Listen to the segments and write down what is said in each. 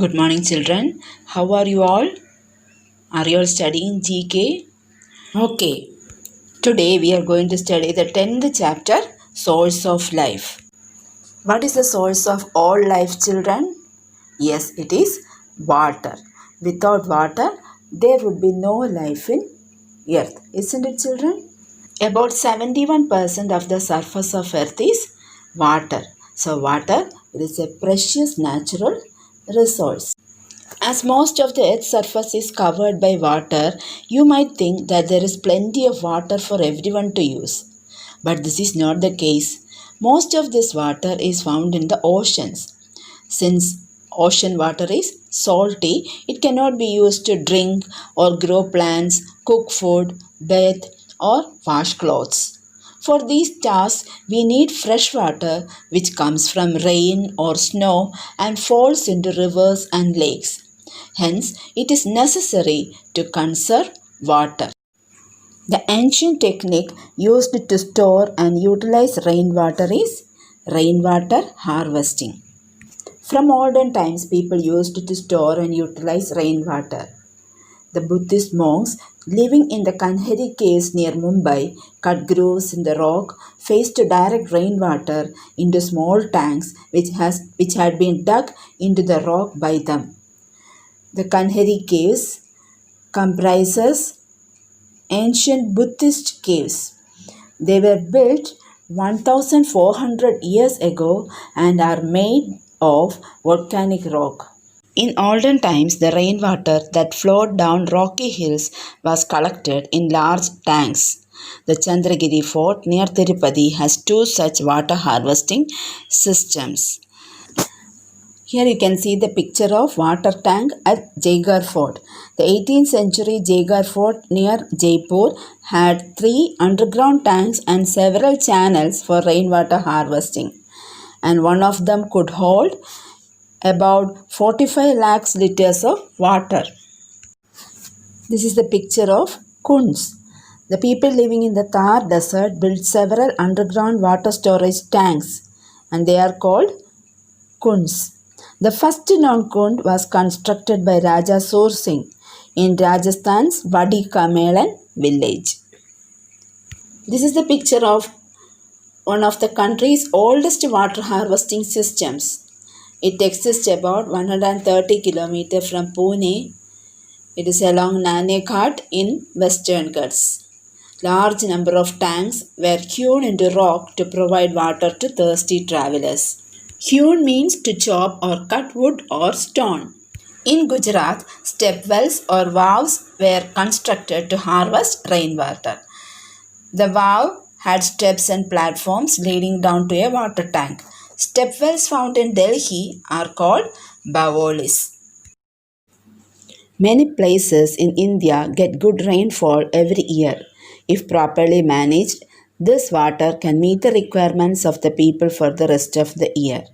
Good morning, children. How are you all? Are you all studying GK? Okay. Today we are going to study the 10th chapter, Source of Life. What is the source of all life, children? Yes, it is water. Without water, there would be no life in earth. Isn't it, children? About 71% of the surface of earth is water. So water is a precious natural resource. As most of the Earth's surface is covered by water, you might think that there is plenty of water for everyone to use. But this is not the case. Most of this water is found in the oceans. Since ocean water is salty, it cannot be used to drink or grow plants, cook food, bathe, or wash clothes. For these tasks, we need fresh water which comes from rain or snow and falls into rivers and lakes. Hence, it is necessary to conserve water. The ancient technique used to store and utilize rainwater is rainwater harvesting. From olden times, people used to store and utilize rainwater. The Buddhist monks living in the Kanheri caves near Mumbai cut grooves in the rock, faced to direct rainwater into small tanks which had been dug into the rock by them. The Kanheri caves comprises ancient Buddhist caves. They were built 1400 years ago and are made of volcanic rock. In olden times, the rainwater that flowed down rocky hills was collected in large tanks. The Chandragiri fort near Tirupati has two such water harvesting systems. Here you can see the picture of water tank at Jaigarh Fort. The 18th century Jaigarh Fort near Jaipur had 3 underground tanks and several channels for rainwater harvesting. And one of them could hold about 45 lakhs liters of water. This is the picture of Kunds. The people living in the Thar desert built several underground water storage tanks and they are called Kunds. The first known Kund was constructed by Raja Sur Singh in Rajasthan's Wadi Kamelan village. This is the picture of one of the country's oldest water harvesting systems. It exists about 130 km from Pune. It is along Nane Ghat in Western Ghats. Large number of tanks were hewn into rock to provide water to thirsty travelers. Hewn means to chop or cut wood or stone. In Gujarat, step wells or valves were constructed to harvest rainwater. The valve had steps and platforms leading down to a water tank. Step wells found in Delhi are called bawolis. Many places in India get good rainfall every year. If properly managed, this water can meet the requirements of the people for the rest of the year.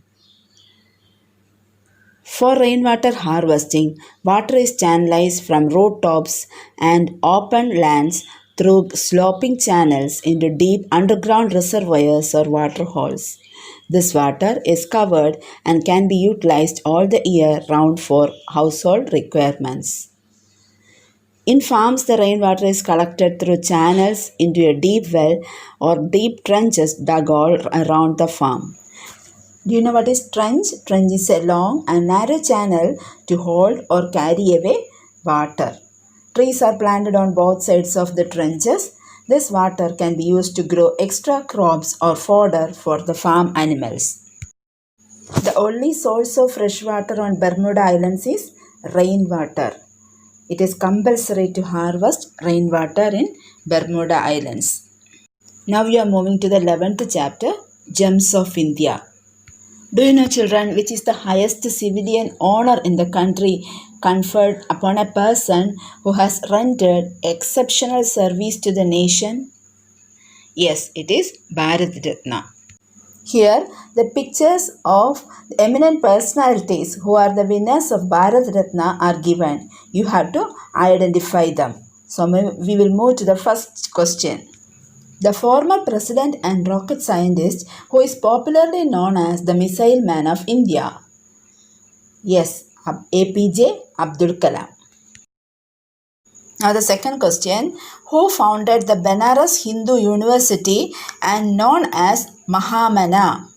For rainwater harvesting, water is channelized from rooftops and open lands through sloping channels into deep underground reservoirs or water holes. This water is covered and can be utilized all the year round for household requirements. In farms, the rainwater is collected through channels into a deep well or deep trenches dug all around the farm. Do you know what is trench? Trench is a long and narrow channel to hold or carry away water. Trees are planted on both sides of the trenches. This water can be used to grow extra crops or fodder for the farm animals. The only source of fresh water on Bermuda Islands is rainwater. It is compulsory to harvest rainwater in Bermuda Islands. Now we are moving to the 11th chapter, Gems of India. Do you know, children, which is the highest civilian honor in the country conferred upon a person who has rendered exceptional service to the nation? Yes, it is Bharat Ratna. Here, the pictures of the eminent personalities who are the winners of Bharat Ratna are given. You have to identify them. So, we will move to the first question. The former president and rocket scientist who is popularly known as the Missile Man of India. Yes, APJ Abdul Kalam. Now the second question, who founded the Banaras Hindu University and known as Mahamana?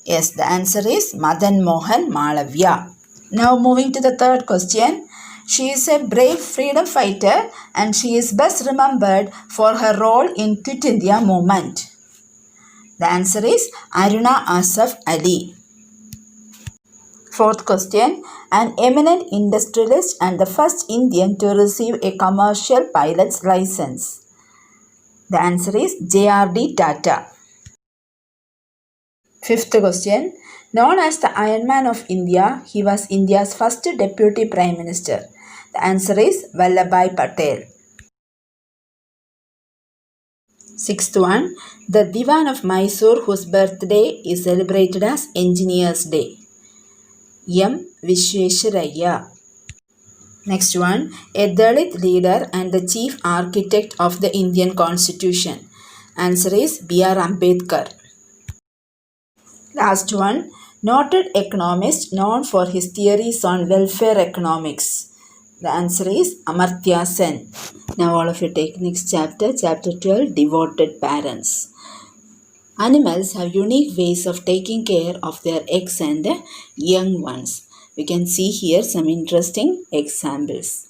Yes, the answer is Madan Mohan Malavya. Now moving to the third question. She is a brave freedom fighter and she is best remembered for her role in Quit India movement. The answer is Aruna Asaf Ali. Fourth question. An eminent industrialist and the first Indian to receive a commercial pilot's license. The answer is J.R.D. Tata. Fifth question. Known as the Iron Man of India, he was India's first deputy prime minister. The answer is Vallabhbhai Patel. Sixth one. The Diwan of Mysore, whose birthday is celebrated as Engineers Day. M. Vishwesharaya. Next one. A Dalit leader and the chief architect of the Indian Constitution. Answer is B.R. Ambedkar. Last one. Noted economist known for his theories on welfare economics. The answer is Amartya Sen. Now all of you take next chapter, chapter 12, Devoted Parents. Animals have unique ways of taking care of their eggs and young ones. We can see here some interesting examples.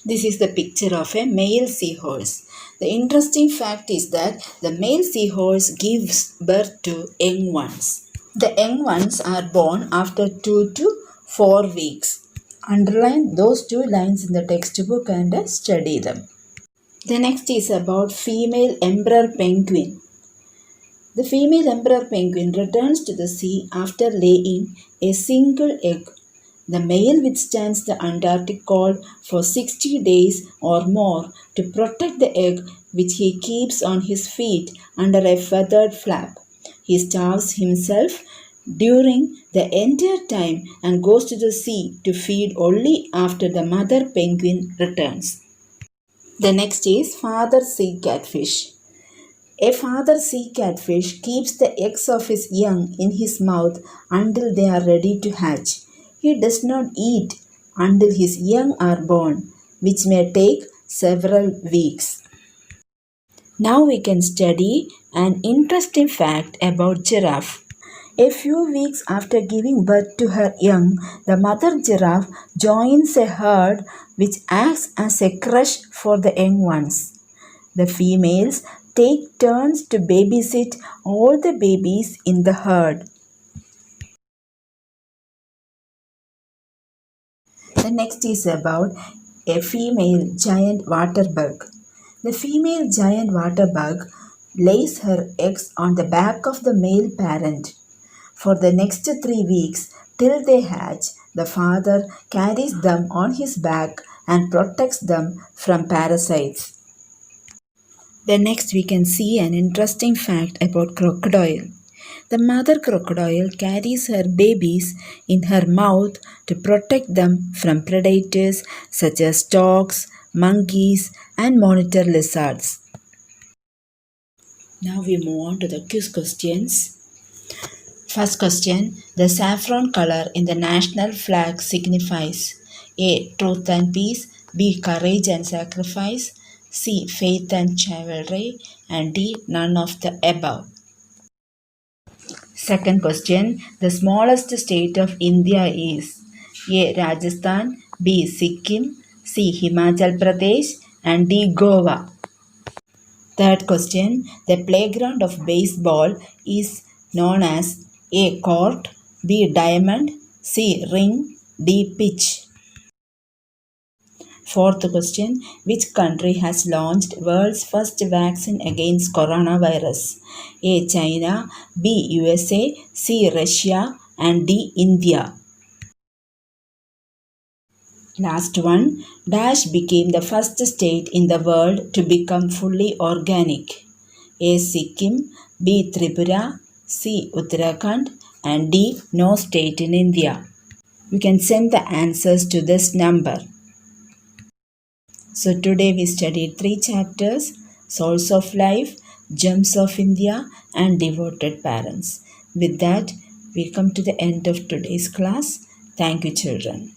This is the picture of a male seahorse. The interesting fact is that the male seahorse gives birth to young ones. The young ones are born after 2 to 4 weeks. Underline those two lines in the textbook and study them. The next is about female emperor penguin. The female emperor penguin returns to the sea after laying a single egg. The male withstands the Antarctic cold for 60 days or more to protect the egg, which he keeps on his feet under a feathered flap. He starves himself during the entire time and goes to the sea to feed only after the mother penguin returns. The next is father sea catfish. A father sea catfish keeps the eggs of his young in his mouth until they are ready to hatch. He does not eat until his young are born, which may take several weeks. Now we can study an interesting fact about giraffe. A few weeks after giving birth to her young, the mother giraffe joins a herd which acts as a crush for the young ones. The females take turns to babysit all the babies in the herd. The next is about a female giant water bug. The female giant water bug lays her eggs on the back of the male parent. For the next 3 weeks till they hatch, the father carries them on his back and protects them from parasites. Then next we can see an interesting fact about crocodile. The mother crocodile carries her babies in her mouth to protect them from predators such as dogs, monkeys, and monitor lizards. Now we move on to the quiz questions. First question, the saffron color in the national flag signifies A. Truth and peace, B. Courage and sacrifice, C. Faith and chivalry, and D. None of the above. Second question, the smallest state of India is A. Rajasthan, B. Sikkim, C. Himachal Pradesh, and D. Goa. Third question, the playground of baseball is known as A. Court, B. Diamond, C. Ring, D. Pitch. Fourth question, which country has launched world's first vaccine against coronavirus? A. China, B. USA, C. Russia, and D. India. Last one, Dash became the first state in the world to become fully organic. A. Sikkim, B. Tripura, C. Uttarakhand, and D. No state in India. You can send the answers to this number. So today we studied 3 chapters, Souls of Life, Gems of India, and Devoted Parents. With that, we come to the end of today's class. Thank you, children.